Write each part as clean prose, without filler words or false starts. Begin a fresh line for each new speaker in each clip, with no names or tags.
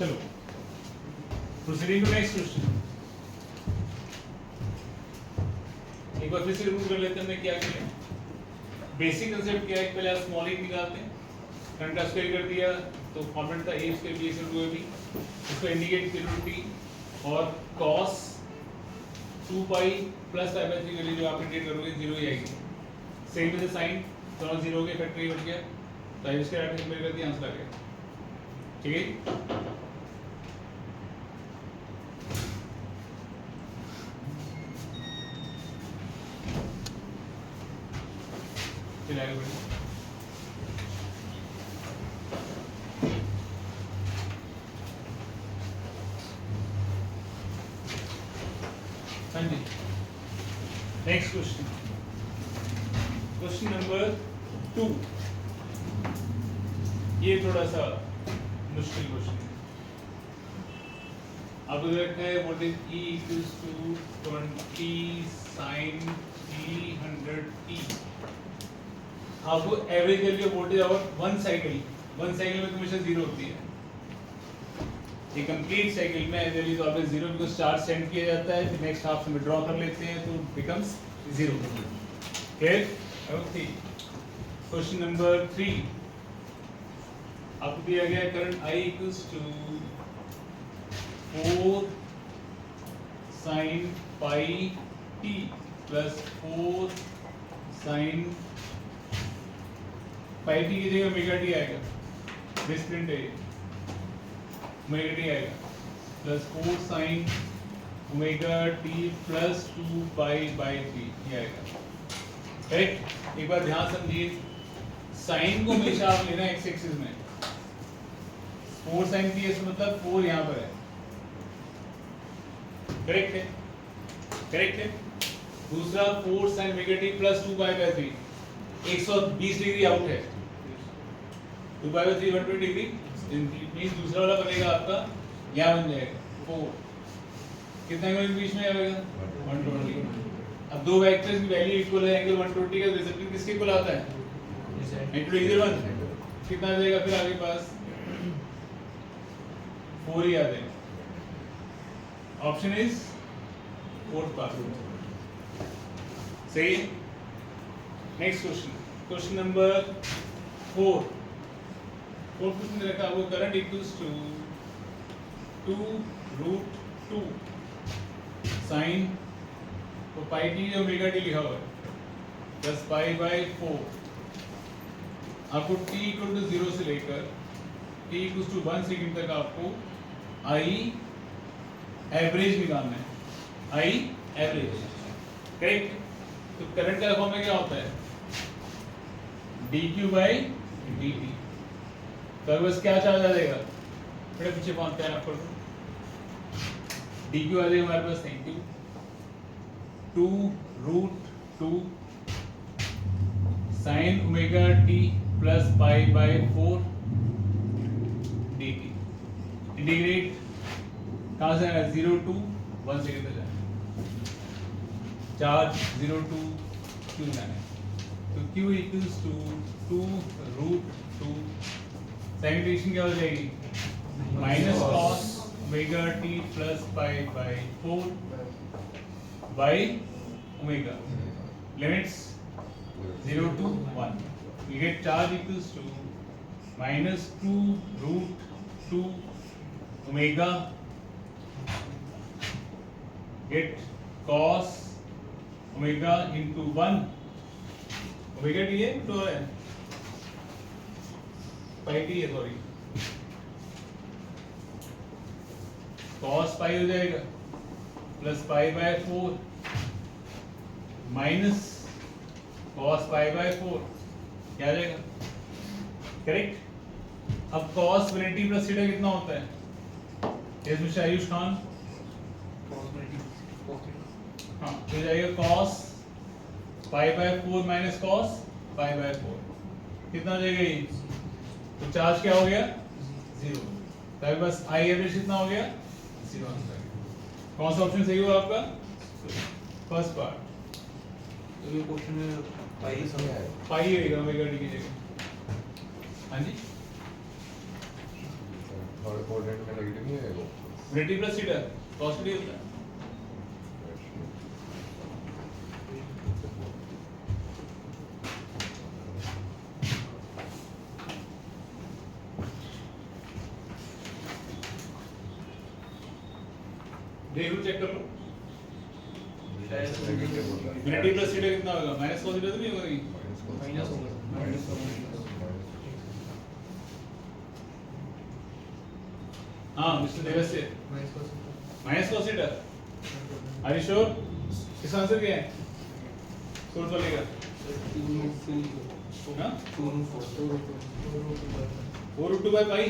चलो proceeding to next question. एक बार फिर से रिव्यू कर लेते हैं हमने क्या किया। बेसिक कंसेप्ट क्या है, पहले आप स्मॉल ई निकालते हैं, करंट का स्क्वायर कर दिया तो फॉर्मेट था ए स्क्वायर बी स्क्वायर 2ab, इसको इंडिकेट किया टी और cos 2 pi plus pi bye 3 value जो आप इंडिकेट करोगे 0 ही आएगी। सेम में साइन दोनों 0 के फैक्टर ही बन गया, तो आई स्क्वायर आके सिंपल कर दिया, आंसर आ गया। ठीक है, चलिए आगे बढ़िए। हाँ जी, नेक्स्ट क्वेश्चन, क्वेश्चन नंबर 2। ये थोड़ा सा मुश्किल क्वेश्चन है। अब रखा है voltage E equals to 20 sin 300t। आपको average value of voltage over one cycle में हमेशा 0 होती है। ये कंप्लीट साइकिल में value is always 0 because charge send किया जाता है, फिर नेक्स्ट हाफ में विड्रॉ कर लेते हैं तो becomes 0। Clear? Okay, question number 3। आपको दिया गया current I equals to 4 sin pi t plus 4 sin pi t की जगह ओमेगा t आएगा, डिस्प्रिंट है ओमेगा t आएगा plus 4 sin omega t plus 2 pi by 3 ये आएगा। करेक्ट? एक बार ध्यान समझिए, साइन को हमेशा आप लेना एक्स एक्सिस में। 4 sin t है मतलब 4 यहाँ पर है। करेक्ट है? करेक्ट है। दूसरा 4 sin omega t plus 2 pi by 3 120 degree out है। 2 पाई बाय 3 120 डिग्री मींस दूसरा वाला बनेगा आपका यहाँ बन जाएगा 4। कितना एंगल बीच में आएगा? 120। अब दो वेक्टर्स की वैल्यू इक्वल है, एंगल 120 का रिजल्टेंट किसके इक्वल आता है? इनटू इधर 1 कितना आ जाएगा फिर आगे पास 4 ही आ जाएगा। ऑप्शन इज फोर्थ पार्ट सही है। Next question, question number 4। Fourth question रखा वो करंट इक्वल्स टू 2√2 sin तो पाई टी ओमेगा टी लिखा हुआ है प्लस पाई बाय 4। आपको t इक्वल टू 0 से लेकर t इक्वल टू 1 सेकंड तक आपको I एवरेज निकालना है। I average, correct? तो करंट का फॉर्म में क्या होता है? dq by dt। तो बस क्या चार्ज आ जाएगा? थोड़े पीछे पहुंचते हैं आपको, dq आ जाएगा हमारे पास, thank you, 2√2 sin omega t plus pi by 4 dt। Integrate कहाँ से आएगा? 0 to 1 सेकेंड तक जाएगा, चार्ज 0 to q जाना है। तो q इक्वल्स टू 2√2 साइमेंटेशन क्या हो जाएगी? Minus cos omega t plus pi by 4 by omega, limits 0 to 1। We get charge equals to minus 2√2 omega get cos omega into 1 omega t है तो है pi t है, सॉरी cos pi हो जाएगा plus pi by 4 minus cos pi by 4 क्या आ जाएगा? Correct? अब cos 180 प्लस थीटा कितना होता है? Yes mister Ayush Khan. हाँ, तो जाएगा cos pi by 4 minus cos pi by 4 कितना हो जाएगा ये? तो चार्ज क्या हो गया? 0। तो बस आई एवरेज कितना हो गया? 0 आंसर। कौन सा ऑप्शन सही हुआ आपका? First part.
तो ये क्वेश्चन में
पाई रहेगा ओमेगा टी की जगह। हाँ जी,
थर्ड क्वाड्रेंट में नेगेटिव नहीं आएगा
नेगेटिव प्लस थीटा पॉजिटिव होता है। देखो चेक कर लो
नेगेटिव होता है
नेगेटिव प्लस थीटा कितना होगा माइनस cos थीटा तो नहीं होगा ये
माइनस होगा
हाँ mister Devasya minus cos theta are you sure इसका आंसर क्या है सोल्व कर लेगा हाँ 4√2 by पाई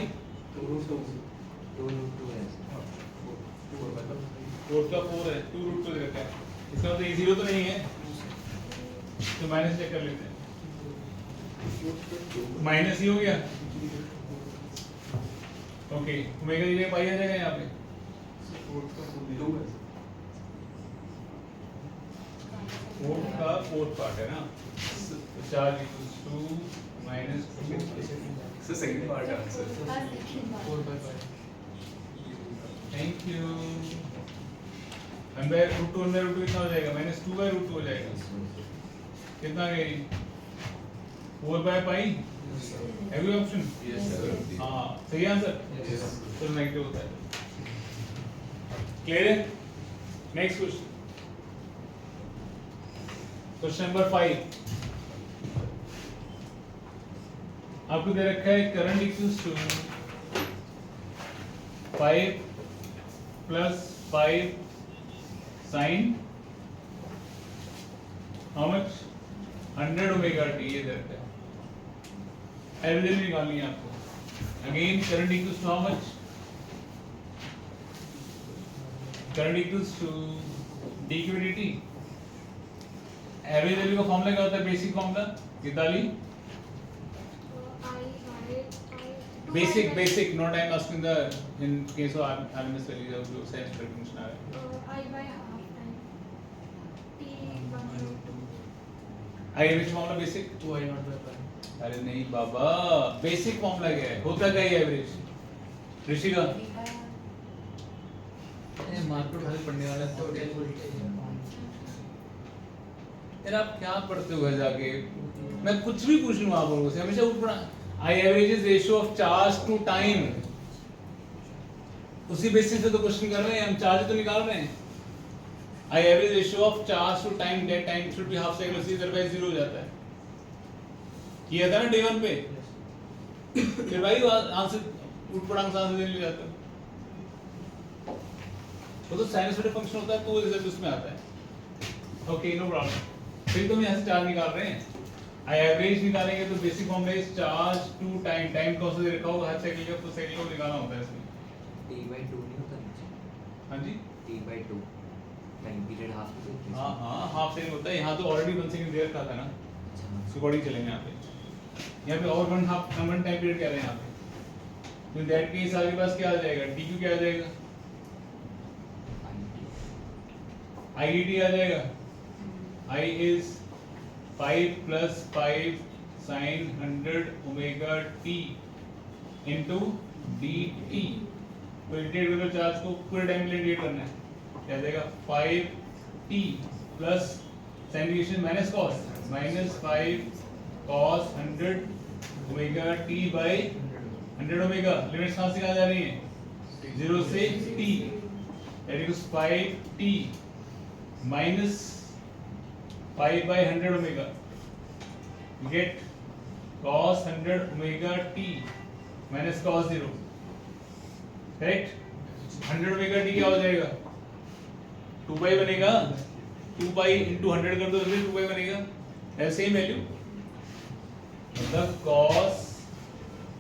4 का 4 है 2√2 दे रखा है इसका मतलब ये 0 तो नहीं है तो माइनस चेक कर लेते हैं माइनस ही हो गया ओके ओमेगा की जगह पाई आ जाएगा यहाँ पे फोर्थ का फोर्थ पार्ट है ना charge equals to minus
second part है आंसर
थैंक यू अंदर √2 अंदर √2 कितना हो जाएगा -2/√2 हो जाएगा कितना आ गया 4/पाई एवरी ऑप्शन हाँ सही आंसर तो नेगेटिव होता है क्लियर है नेक्स्ट क्वेश्चन क्वेश्चन नंबर 5 आपको दे रखा है current equals to 5 + 5 sin how much 100 omega T ये दे रखा है एवरेज निकालनी है आपको again current equals to how much current equals to dq/dt average value का फॉर्मूला क्या होता है basic formula Geetali basic not I'm asking the in case of RMS value of जो सेंस प्रेडिक्शन आ रहा है
I by half time t 1/2
I average formula basic
2i0/pi
अरे नहीं बाबा basic formula क्या है होता क्या है एवरेज ऋषिका
मार्केट खाली पढ़ने वाला तो
यार आप क्या पढ़ते हो घर जाके मैं कुछ भी पूछ लूं आप लोगों से हमेशा उठ पड़ा I average is ratio of charge to time उसी बेसिस पे तो क्वेश्चन कर रहे हैं हम चार्ज तो निकाल रहे हैं I average ratio of charge to time that time should be half cycle उसी अदरवाइज 0 हो जाता है किया था ना डे 1 पे फिर भाई आंसर उठ पड़ांग से आंसर ले जाता है वो तो साइनसॉइडल फंक्शन होता है तो रिजल्ट उसमें आता है ओके नो प्रॉब्लम फिर तुम यहाँ से चार्ज निकाल रहे हैं आई एवरेज निकालेंगे तो basic formula is charge to time time कौन सा दे रखा होगा हर साइकिल का तो साइकिल को निकालना होता है इसमें
t/2 नहीं होता नीचे
हाँ जी
t/2 time period half period
हाँ हाँ हाफ सेकंड होता है यहाँ तो ऑलरेडी 1 सेकंड दे रखा था ना अकॉर्डिंग चलेंगे यहाँ पे और 1 टाइम पीरियड कह रहे हैं यहाँ पे तो दैट केस आपके पास क्या आ जाएगा dq क्या आ जाएगा idt आ जाएगा I is 5 + 5 sin 100 omega t into dt तो इंटीग्रेट करो चार्ज को पूरे टाइम के लिए इंटीग्रेट करना है क्या देगा 5t plus sign division minus cos -5 cos 100 omega t by 100 omega limits कहां से कहां जा रही हैं 0 से t that is 5t minus 5/100 omega you get cos 100 omega t minus cos 0 correct 100 omega t क्या हो जाएगा 2 पाई बनेगा 2 पाई into 100 कर दो तो 2 पाई बनेगा है सेम वैल्यू मतलब cos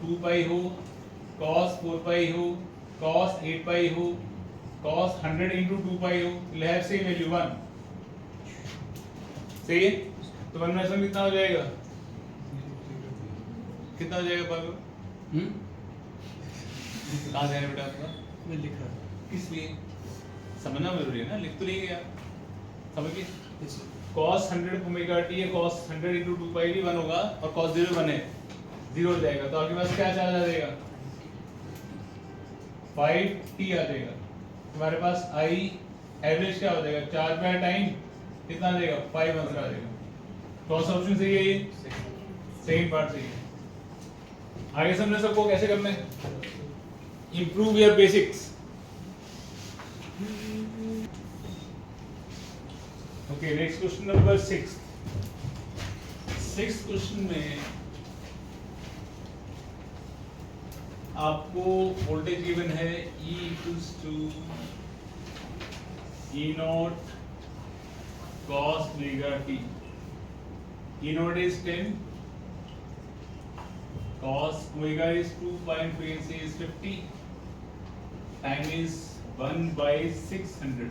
2 पाई हो cos 4 पाई हो cos 8 पाई हो cos 100 into 2 pi हो will have same value 1 सही है तो 1 में कितना हो जाएगा कितना हो जाएगा पागल कहाँ जाएगा बेटा आपका
मैं लिख रहा
किस लिए समझना जरूरी है ना लिख तो नहीं गया समझिए
हूँ
cos 100 ओमेगा t है cos 100 into 2 pi भी 1 होगा और cos 0 1 है 0 हो जाएगा तो आपके पास क्या चार्ज आ जाएगा 5t आ जाएगा। तुम्हारे पास i एवरेज क्या हो जाएगा, 4 पे टाइम कितना आ जाएगा, 5 आंसर आ जाएगा। कौन सा ऑप्शन सही है ये, सेकंड पार्ट सही है। आगे समझे सबको कैसे करना है, improve your basics. Okay, next question number 6। Question में आपको वोल्टेज गिवन है E equals to E naught cos omega t। E naught is 10, cos omega is 2, pi and frequency is 50, time is 1/600।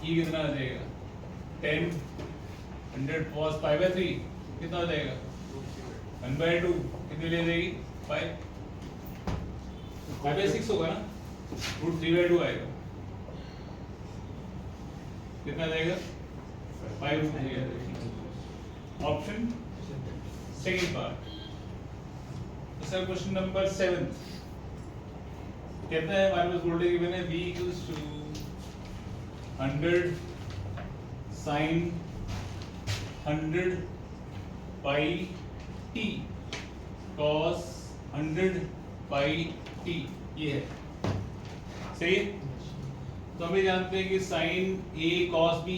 E कितना आ जाएगा, 10 100 cos pi by 3 कितना हो जाएगा, 1/2 कितनी ले जाएगी, 5 5/6 होगा ना, रूट 3/2 आएगा, कितना आ जाएगा, 5 रूट 3 आ जाएगा। Option second part. Sir question number 7 कहता है हमारे पास वोल्टेज गिवन है V equals to 100 sin 100 pi t cos 100 pi t, ये है सही है। तो हम ये जानते हैं कि sin a cos b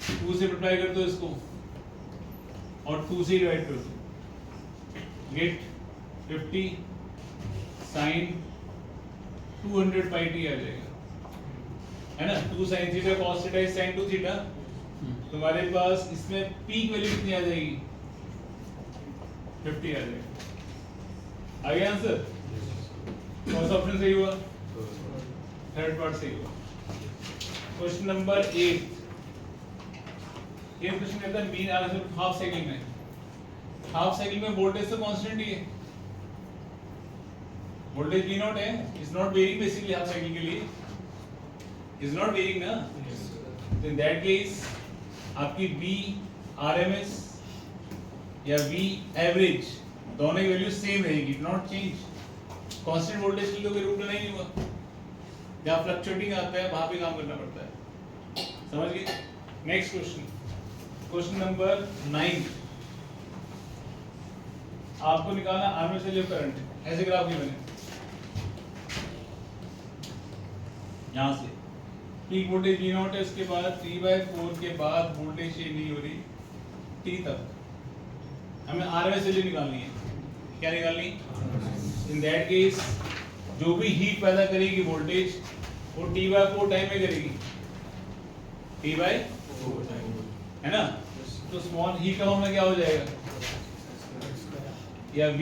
2 से मल्टीप्लाई कर दो इसको और 2 से डिवाइड कर दो, गेट 50 sin 200 pi t आ जाएगा, है ना। 2 sin theta cos theta is sin 2 theta. तुम्हारे पास इसमें पीक वैल्यू कितनी आ जाएगी, 50 आ जाएगा। आ गया आंसर, कौन सा ऑप्शन सही हुआ, थर्ड पार्ट सही हुआ। Question number 8। ये क्वेश्चन कहता है मीन आंसर हाफ साइकिल में, हाफ साइकिल में वोल्टेज तो कांस्टेंट ही है, वोल्टेज V नॉट है, is not varying basically half cycle के लिए, इज नॉट वेरिंग ना। तो इन दैट केस आपकी V RMS या V एवरेज दोनों की वैल्यू सेम रहेगी, नॉट चेंज। कांस्टेंट वोल्टेज के लिए कोई रूल नहीं हुआ, जहाँ फ्लक्चुएटिंग आता है वहां पे काम करना पड़ता है, समझ गए। Next question, question number 9। आपको निकालना आर्मेचर करंट, ऐसे ग्राफ भी बने, यहां से पीक वोल्टेज V नॉट है, उसके बाद 3/4 के बाद वोल्टेज चेंज नहीं हो रही T तक, हमें RMS वैल्यू निकालनी है। क्या निकालनी, इन दैट केस जो भी हीट पैदा करेगी वोल्टेज वो T/4 टाइम में करेगी, T/4 है ना। तो स्मॉल हीट का फॉर्मूला क्या हो जाएगा, या V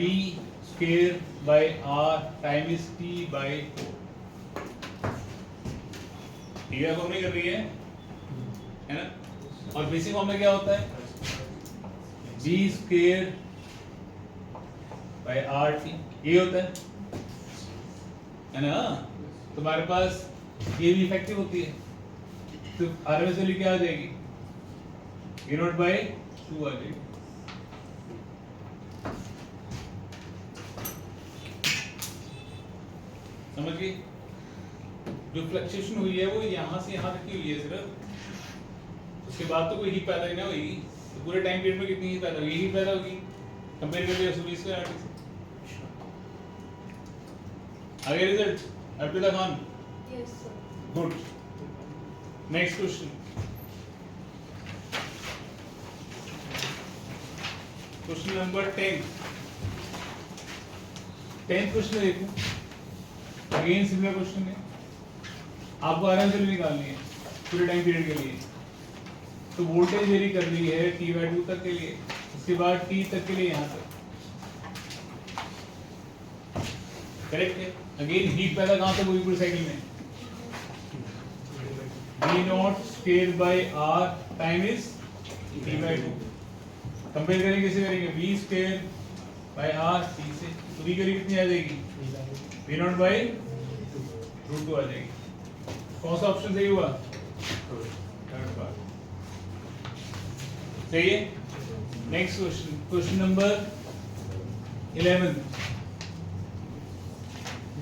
square by R time is T/4। T/4 formula कर रही है ना। और बेसिक फॉर्मूला क्या होता है, V स्क्वायर बाय RT, ये होता है ना। तुम्हारे पास ये भी इफेक्टिव होती है, तो RMS वैल्यू क्या आ जाएगी, V नॉट बाय 2 आ जाएगी। समझ गए, जो फ्लक्चुएशन हुई है वो यहाँ से यहाँ तक की हुई है सिर्फ, उसके बाद तो कोई हीट पैदा ही ना होगी। तो पूरे टाइम पीरियड में कितनी हीट पैदा होगी, हीट पैदा होगी, कंपेयर कर लिया 120 से 8 से। आगे result, Arpita Khan,
Yes, sir.
Good. Next question, question number 10। 10th question देखो, अगेन सिमिलर क्वेश्चन है, आपको आराम से निकालनी है पूरे टाइम पीरियड के लिए। तो वोल्टेज वेरी कर रही है T/2 तक के लिए, उसके बाद T तक के लिए यहाँ तक, करेक्ट है। अगेन हीट पैदा कहाँ तक हुई पूरी साइकिल में, V not square bye R time is T/2। Compare करेंगे, कैसे करेंगे, V square by R T से, तो V की वैल्यू कितनी आ जाएगी, V नॉट बाय √2 आ जाएगी। कौन सा ऑप्शन सही हुआ, थर्ड पार्ट सही है। Next question, question number 11।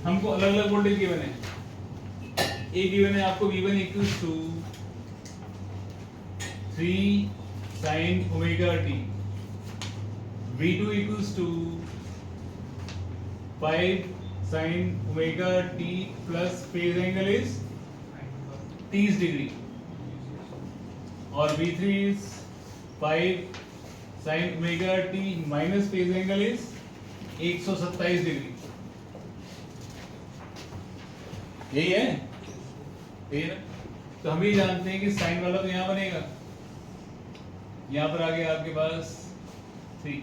हमको अलग अलग वोल्टेज गिवन है। एक गिवन है आपको V1 equals to 3 sin omega t, V2 equals to 5 sin omega t plus phase angle is 30 degree, और V3 इज 5 sin omega t minus phase angle is 127 degree. यही है, यही है ना? तो हम ही जानते हैं कि साइन वाला तो यहाँ बनेगा, यहाँ पर आ गया आपके पास 3,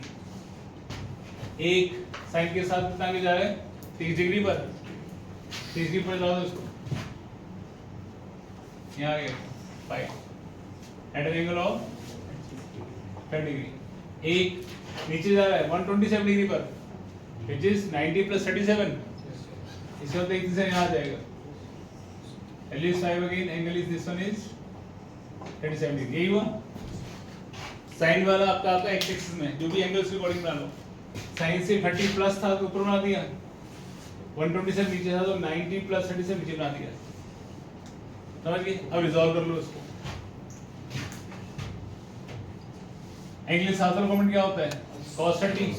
एक साइन के साथ कितना आगे जा रहा है 30 डिग्री पर, 30 डिग्री पर जाओ इसको, यहाँ आ गया 5 at an angle of 10 degree. एक नीचे जा रहा है 127 डिग्री पर, विच इज 90 प्लस 37, इसका मतलब एक से यहाँ आ जाएगा। L is 5 again, angle is this one is 37 degree। यही हुआ साइन वाला आपका आता है एक्स एक्सिस में, जो भी एंगल उसके अकॉर्डिंग बना लो। साइन से 30 प्लस था तो ऊपर बना दिया, 127 नीचे था तो 90 प्लस 37 नीचे बना दिया। समझ गए? अब रिजॉल्व कर लो इसको। एंगल के साथ कॉम्पोनेंट क्या होता है cos 30,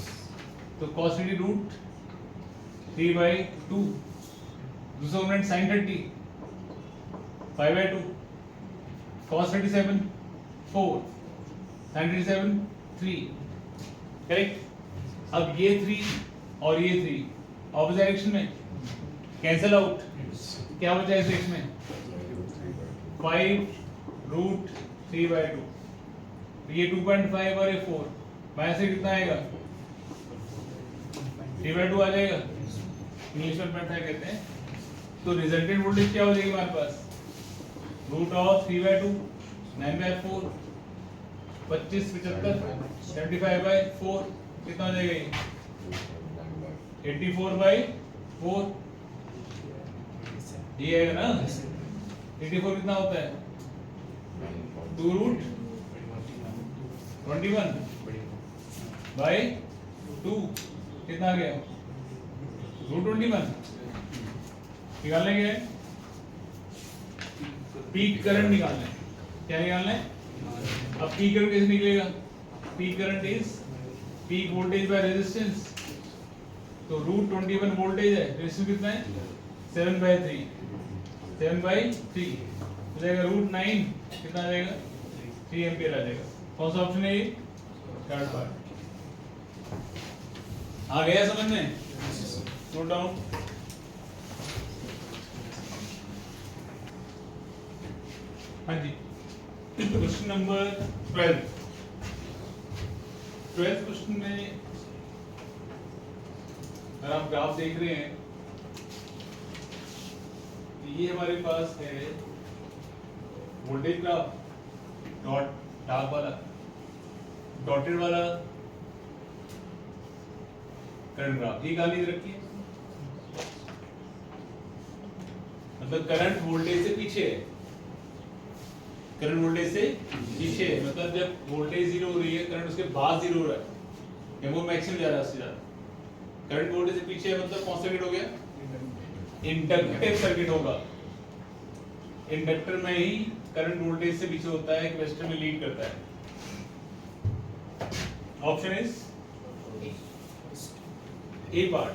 तो cos 30 रूट 3/2, दूसरा component sin 30 5/2, cos 37 4, sin 37 3, correct. अब ये 3 और ये 3 ऑपोजिट डायरेक्शन में कैंसिल आउट, क्या बचा इस डायरेक्शन में 5 रूट 3/2, ये 2.5 और ये 4, माइनस से कितना आएगा 3/2 आ जाएगा, इंग्लिश में 0.5 कहते हैं। तो रिजल्टेंट वोल्टेज क्या हो जाएगी हमारे पास रूट ऑफ 3/2 9/4, 25 75 75/4, कितना हो जाएगा ये 84/4, ये आएगा ना। 84 कितना होता है 2 रूट 21/2, कितना आ गया रूट 21। निकालने के पीक करंट निकालना है, क्या निकालना है? अब पीक करंट कैसे निकलेगा? Peak current is peak voltage by resistance, तो रूट 21 वोल्टेज है, रेजिस्टेंस कितना है 7/3, 7/3 हो जाएगा रूट 9, कितना आ जाएगा 3 एम्पियर आ जाएगा। कौन सा ऑप्शन है ये? Third part. आ गया समझ में? Note down. हाँ जी, क्वेश्चन नंबर 12 क्वेश्चन में अगर आप ग्राफ देख रहे हैं तो ये हमारे पास है वोल्टेज ग्राफ, डॉट डार्क वाला, डॉटेड वाला करंट ग्राफ। ये गाली रखी है, मतलब करंट वोल्टेज से पीछे है, करंट वोल्टेज से पीछे है, मतलब जब वोल्टेज 0 हो रही है करंट उसके बाद 0 हो रहा है, या वो मैक्सिमम जा रहा है उससे ज्यादा, करंट वोल्टेज से पीछे है, मतलब कौन सा सर्किट हो गया इंडक्टिव सर्किट होगा। इंडक्टर में ही करंट वोल्टेज से पीछे होता है, कैपेसिटर में लीड करता है। Option is a part.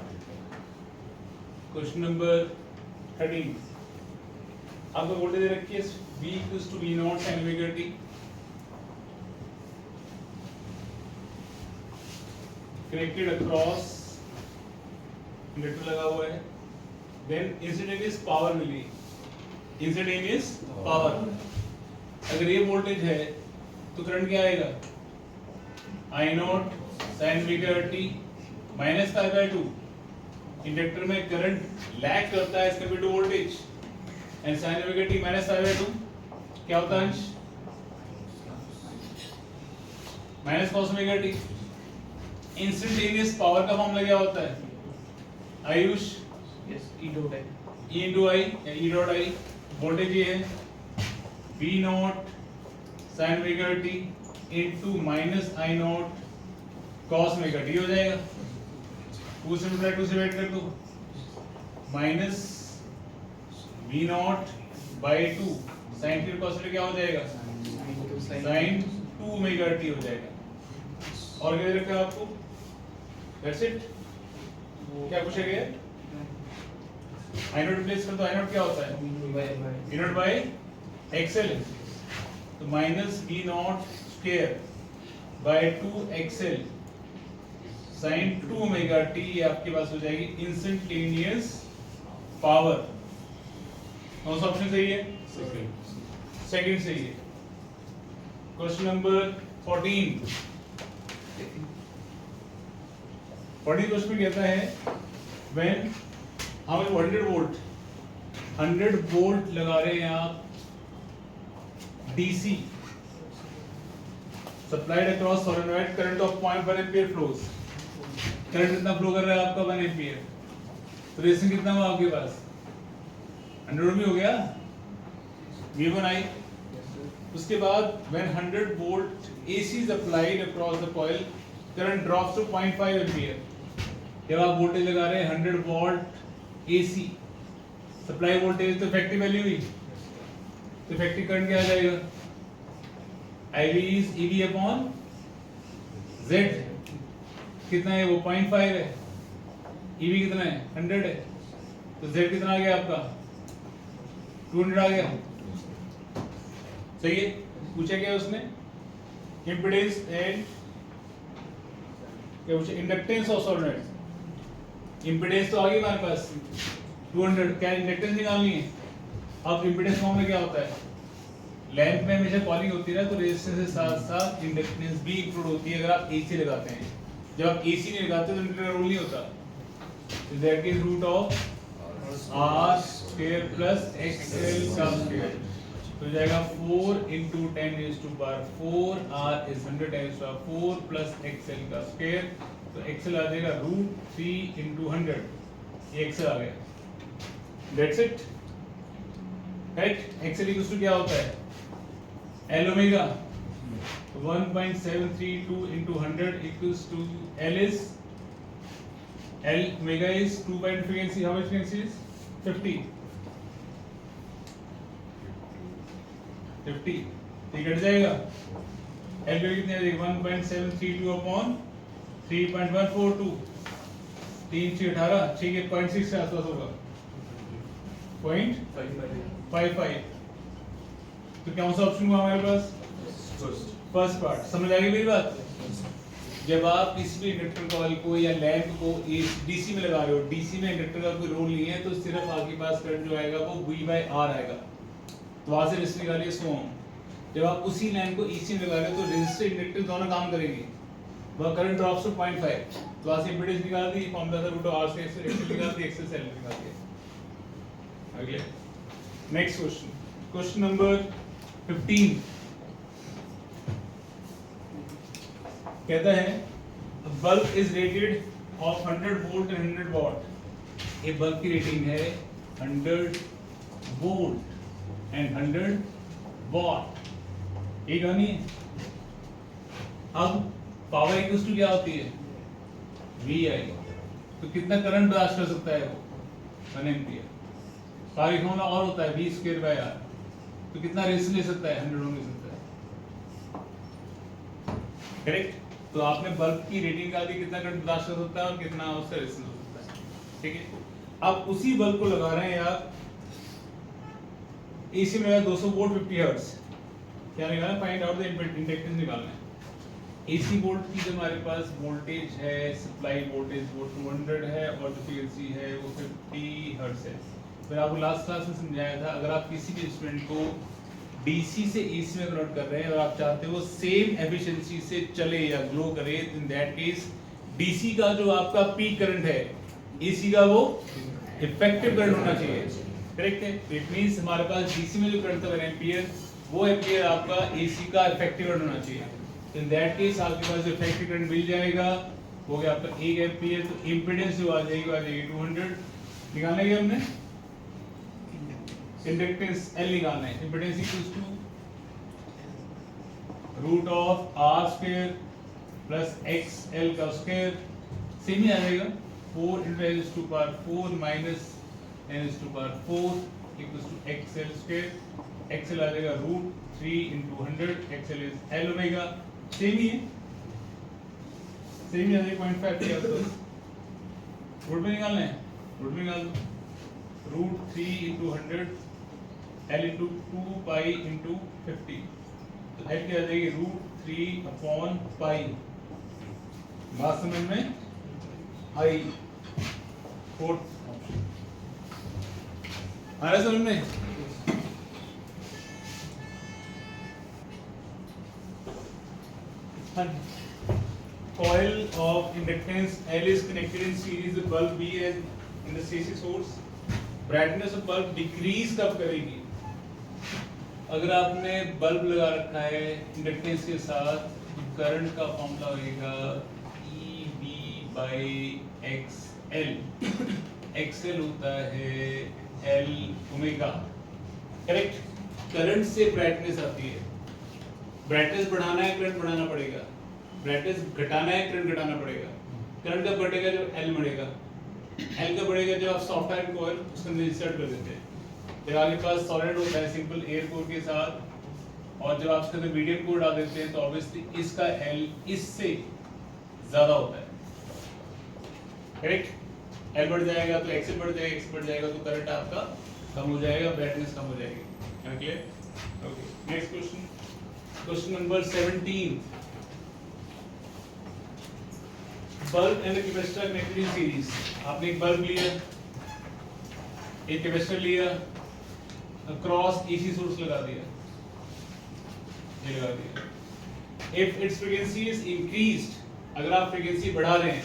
Question number 13 आपको वोल्टेज दे रखी है V equals to V0 sin omega t, connected across inductor लगा हुआ है, then instantaneous power मिली, instantaneous power। अगर ये वोल्टेज है तो करंट क्या आएगा I0 sin omega t minus 5/2। Inductor में करंट लैग करता है इसके to voltage, and sin omega t minus 5/2 क्या होता है अंश minus cos omega t। Instantaneous power का फॉर्मूला क्या होता है Ayush?
Yes E dot I,
E into I, E dot I, voltage ये है V0 sin omega t into minus I0 cos omega t हो जाएगा। 2 से मल्टीप्लाई 2 से ऐड कर दो, minus V naught by 2 sine theta cos theta क्या हो जाएगा साइन 2 ओमेगा टी हो जाएगा। और क्या दे रखा है आपको, दैट्स इट। क्या पूछा गया, आई नॉट रिप्लेस कर दो, आई नॉट क्या होता है वी नॉट बाई एक्सएल, तो minus V naught square by 2 X L sine 2 omega T आपके पास हो जाएगी इंस्टेंटेनियस पावर। कौन सा ऑप्शन सही है, सेकंड सही है। क्वेश्चन नंबर 14 क्वेश्चन कहता है व्हेन हम 100 वोल्ट लगा रहे हैं आप DC supplied across solenoid, current of 0.1 ampere flows. Current कितना फ्लो कर रहा है आपका 1 एम्पीयर, तो रेजिस्टेंस कितना हुआ आपके पास 100 में हो गया V1I। उसके बाद when 100 volt AC is applied across the coil, current drops to 0.5 ampere. जब आप वोल्टेज लगा रहे हैं 100 वोल्ट AC सप्लाई वोल्टेज, तो इफेक्टिव वैल्यू हुई, तो इफेक्टिव करंट क्या आ जाएगा IV is EV upon Z। कितना है वो 0.5 है, EV कितना है 100 है, तो Z कितना आ गया आपका 200 आ गया। सही है। पूछा क्या उसने, इम्पीडेंस एंड क्या पूछा, इंडक्टेंस ऑफ सोलेनॉइड। इम्पीडेंस तो आ गई हमारे पास 200, क्या इंडक्टेंस निकालनी है। अब इम्पीडेंस फॉर्म में क्या होता है, लैंप में हमेशा कॉलिंग होती है ना, तो रेजिस्टेंस के साथ साथ इंडक्टेंस भी इंक्लूड होती है अगर आप एसी लगाते हैं। जब आप एसी नहीं लगाते तो इंडक्टर का रोल नहीं होता। That is root of R square plus XL का स्क्वायर, तो हो जाएगा 4 into 10 raised to power 4, R is 100 times power 4 plus XL का स्क्वायर, तो XL आ जाएगा √3 into 100, ये XL आ गया। That's it, right? XL equals to क्या होता है L omega, 1.732 into 100 equals to L omega is 2 by frequency, how much frequency is 50, ठीक cut जाएगा। L वैल्यू कितनी आ जाएगी 1.732 अपॉन 3.142, 3 6 18, 6 के 0.6 से आसपास होगा 0.55। तो कौन सा ऑप्शन हुआ हमारे पास, फर्स्ट पार्ट। समझ आ गई मेरी बात। जब आप किसी भी इंडक्टर कॉइल को या लैंप को डीसी में लगा रहे हो, डीसी में इंडक्टर का कोई रोल नहीं है, तो सिर्फ आपके पास करंट जो आएगा वो V/R आएगा, तो वहां से रेजिस्टेंस निकालिए इसको। जब आप उसी लाइन को ईसी में लगा रहे हो तो रेजिस्टर इंडक्टर दोनों काम करेंगे, वह करंट ड्रॉप्स टू 0.5, तो वहां से इंपीडेंस निकाल दी, फॉर्मूला था √R से XL निकाल दी, XL से L निकाल दिया। अगले नेक्स्ट क्वेश्चन, क्वेश्चन नंबर 15 कहता है bulb is rated of 100 volt and 100 what. ये बल्ब की रेटिंग है 100 वोल्ट एंड 100 वॉट, ये कहानी है। अब पावर इक्वल्स टू क्या होती है VI, तो कितना करंट बर्दाश्त कर सकता है वो 1 एम्पीयर। पावर का फॉर्मूला और होता है V²/R, तो कितना रेजिस्टेंस ले सकता है 100 ओम ले सकता है, करेक्ट। तो आपने बल्ब की रेटिंग निकाल दी, कितना करंट बर्दाश्त कर सकता है और कितना उसका रेजिस्टेंस हो सकता है, ठीक है। अब उसी बल्ब को लगा रहे हैं आप एसी में 200 वोल्ट 50 हर्ट्ज, क्या निकालना है, फाइंड आउट द इंडक्टेंस निकालना है। एसी वोल्ट की जो हमारे पास वोल्टेज है, सप्लाई वोल्टेज वो 200 है और जो फ्रीक्वेंसी है वो 50 हर्ट्ज है। फिर आपको लास्ट क्लास में समझाया था, अगर आप किसी भी इंस्ट्रूमेंट को डीसी से एसी में कन्वर्ट कर रहे हैं और आप चाहते हो सेम एफिशिएंसी से चले या ग्लो करे, इन दैट केस डीसी का जो आपका पीक करंट है, एसी का वो इफेक्टिव करंट होना चाहिए, करेक्ट है। इट मींस हमारे पास डीसी में जो करंट था 1 एम्पीयर, वो एम्पीयर आपका एसी का इफेक्टिव करंट होना चाहिए। इन दैट केस आपके पास जो इफेक्टिव करंट मिल जाएगा हो गया आपका 1 एम्पीयर, तो इंपेडेंस जो आ जाएगी 200। निकालना है हमने इंडक्टेंस L निकालना है, impedance equals to √R² plus XL का स्क्वायर, सेम ही आ जाएगा 4 × 10⁻⁴ - n is to power 4 equals to xl square. xl आ जाएगा √3 into 100. xl is l omega. Same ही है, सेम ही आ जाएगा 0.5 के आसपास. रूट में निकालना है, रूट में निकाल दो. √3 into 100 l into 2 pi into 50. तो l क्या आ जाएगी √3 upon pi. बात समझ में आई? फोर्थ ऑप्शन आ रहा है समझ में? Coil of inductance L is connected in series with bulb B as in the CC source. Brightness of bulb decrease कब करेगी? अगर आपने बल्ब लगा रखा है इंडक्टेंस के साथ, करंट का फॉर्मूला होगा EV by XL. XL होता है L ओमेगा. करेक्ट? करंट से ब्राइटनेस आती है. ब्राइटनेस बढ़ाना है, करंट बढ़ाना पड़ेगा. ब्राइटनेस घटाना है, करंट घटाना पड़ेगा. करंट कब बढ़ेगा? जब L बढ़ेगा. L कब बढ़ेगा? जब आप सॉफ्ट आयरन कोयल उसके अंदर इंसर्ट कर देते हैं. जब आपके पास सॉलिड होता है सिंपल एयर कोर के साथ, और जब आप उसके अंदर मीडियम कोर डाल देते हैं, तो ऑब्वियसली इसका L इससे ज्यादा होता है. करेक्ट? L बढ़ जाएगा तो XL बढ़ जाएगा, XL बढ़ जाएगा तो करंट आपका कम हो जाएगा, ब्राइटनेस कम हो जाएगी. Clear? Okay, next question. Question number 17. Bulb and capacitor connected in series. आपने एक बल्ब लिया, एक कैपेसिटर लिया, क्रॉस एसी सोर्स लगा दिया, ये लगा दिया. If it's frequency is increased, अगर आप फ्रीक्वेंसी बढ़ा रहे हैं,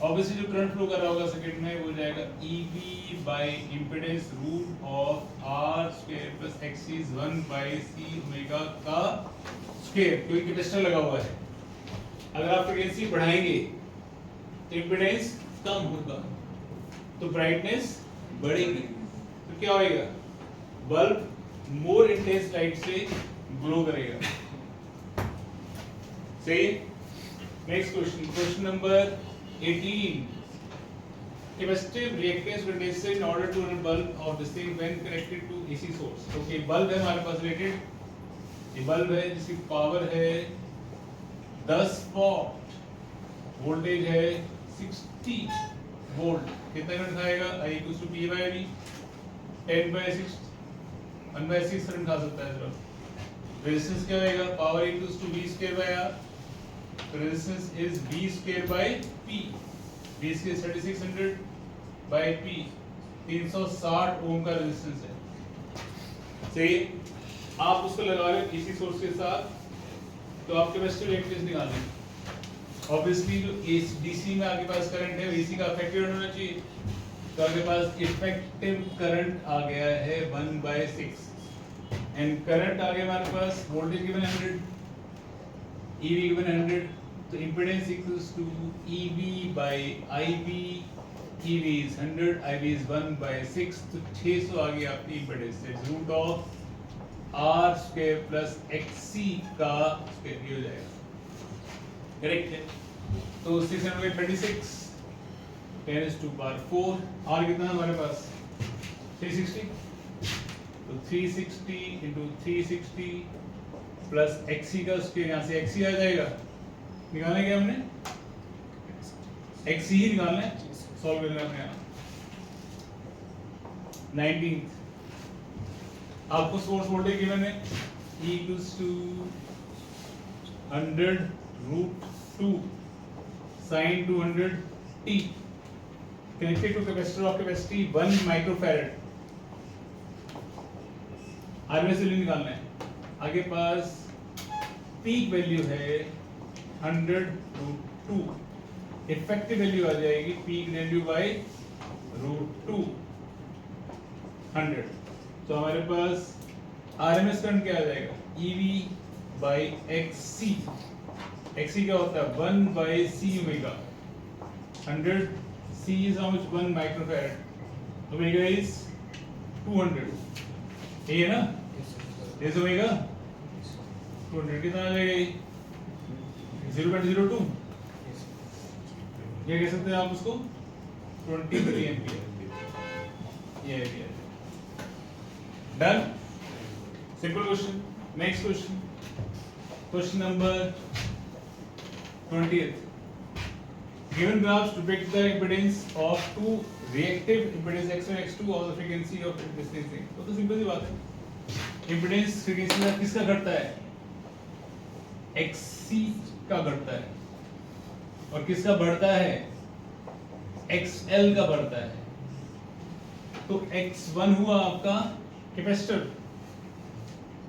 ऑब्वियसली जो करंट फ्लो कर रहा होगा सर्किट में वो जाएगा EV by impedance root of R square plus XC is 1 by C omega का स्क्वायर, क्योंकि कैपेसिटर लगा हुआ है. अगर आप फ्रीक्वेंसी बढ़ाएंगे तो इंपेडेंस कम होगा, तो ब्राइटनेस बढ़ेगी. तो क्या होएगा? बल्ब मोर इंटेंस लाइट से ग्लो करेगा. सही? Next question. Question number 18. Capacitive reactance will necessary in order to run a bulb of the same when connected to AC source. Okay, bulb है हमारे पास रिलेटेड. ये बल्ब है जिसकी power है 10 what, voltage है 60 वोल्ट. कितना करंट खाएगा? I equals to P by V. 10 by 6, 1 by 6 current खा सकता है सिर्फ. रेजिस्टेंस क्या होएगा? Power equals to V square by R. Resistance is V square by P. V square 3600 by P. 360 ओम का रेजिस्टेंस है. सही? आप उसको लगा रहे हो इसी सोर्स के साथ, तो आप कैपेसिटिव रिएक्टेंस निकाल लें. ऑब्वियसली जो DC में आपके पास करंट है, AC का अफेक्टिव होना चाहिए. तो आपके पास इफेक्टिव करंट आ गया है 1/6 एंड करंट आ गया हमारे पास, वोल्टेज गिवन 100, EV given 100, तो impedance equals to EV by IB. EV is 100, IB is 1/6, तो 600 आ गई आपकी impedance. It's root of R square plus XC का स्क्वायर, ये हो जाएगा. करेक्ट है? तो 636 10 is to power 4. R कितना है हमारे पास? 360. तो 360 into 360 प्लस XC का स्क्वायर, यहाँ से XC आ जाएगा. निकालना क्या हमने? XC ही निकालना है, सॉल्व करना है. 19. आपको सोर्स वोल्टेज गिवन है E equals to 100 root 2 sin 200 t connected to capacitor of capacity 1 microfarad. Armature value निकालना है. आगे पास पीक वैल्यू है 100 रूट 2. इफेक्टिव वैल्यू आ जाएगी पीक वैल्यू बाय रूट 2 100. तो हमारे पास आरएमएस करंट क्या आ जाएगा? EV bye XC. XC क्या होता है? 1 by C omega. 100 C is how much? 1 microfarad. Omega is 200. ये है ना? इस ओमेगा 200 कितना आ जाएगा? 0.02. ये कह सकते हैं आप उसको 20 मिली एम्पियर. ये Done? Simple question. Next question. Question number 20th. Given graphs depict the impedance of two reactive impedance x1 x2 or the frequency of this thing. तो सिंपल सी बात है. Impedance frequency का किसका घटता है? xc का घटता है. और किसका बढ़ता है? xl का बढ़ता है. तो x1 हुआ आपका कैपेसिटर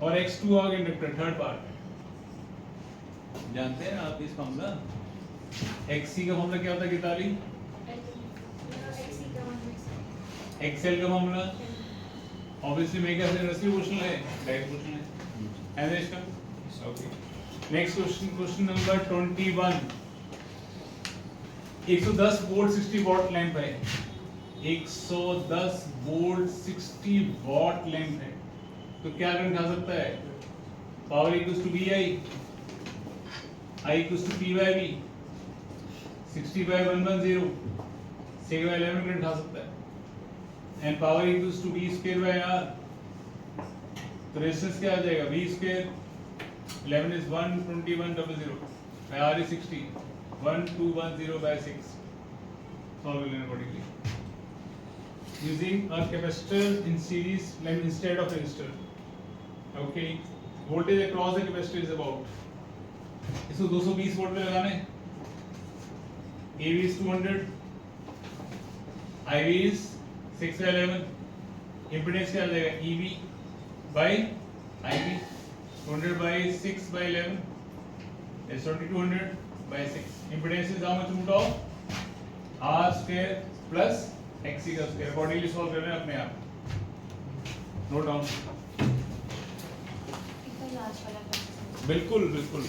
और x2 हुआ इंडक्टर, थर्ड पार्ट. जानते हैं आप इस फॉर्मूला? xc का फॉर्मूला क्या होता है किताली? xl का फॉर्मूला ऑब्वियसली मेगा से रेसिप्रोकल प्रोपोर्शनल है, डायरेक्ट प्रोपोर्शनल है. एवरेज का. Okay. Next question, question number 21. 110 volt 60 what lamp है. 110 वोल्ट 60 वॉट लैंप है. तो क्या करंट आ सकता है? Power equals to vi, I equals to p by v, 60 by 110, 6 by 11 current आ सकता है. And power equals to v square by r. तो रेजिस्टेंस क्या आ जाएगा? v square 11 is 12100 by r is 60, 1210 by 6. Solve it accordingly. Using a capacitor in series instead of resistor. Okay. Voltage across the capacitor is about. इसको 220 volt पे लगाना है. AV is 200, IV is 6 by 11. Impedance क्या आ जाएगा? EV by IV. 200 by 6 by 11 is 2200 by 6. Impedance is how much root of R square plus XC का square. Accordingly solve कर रहे हैं अपने आप. Note down. बिल्कुल बिल्कुल.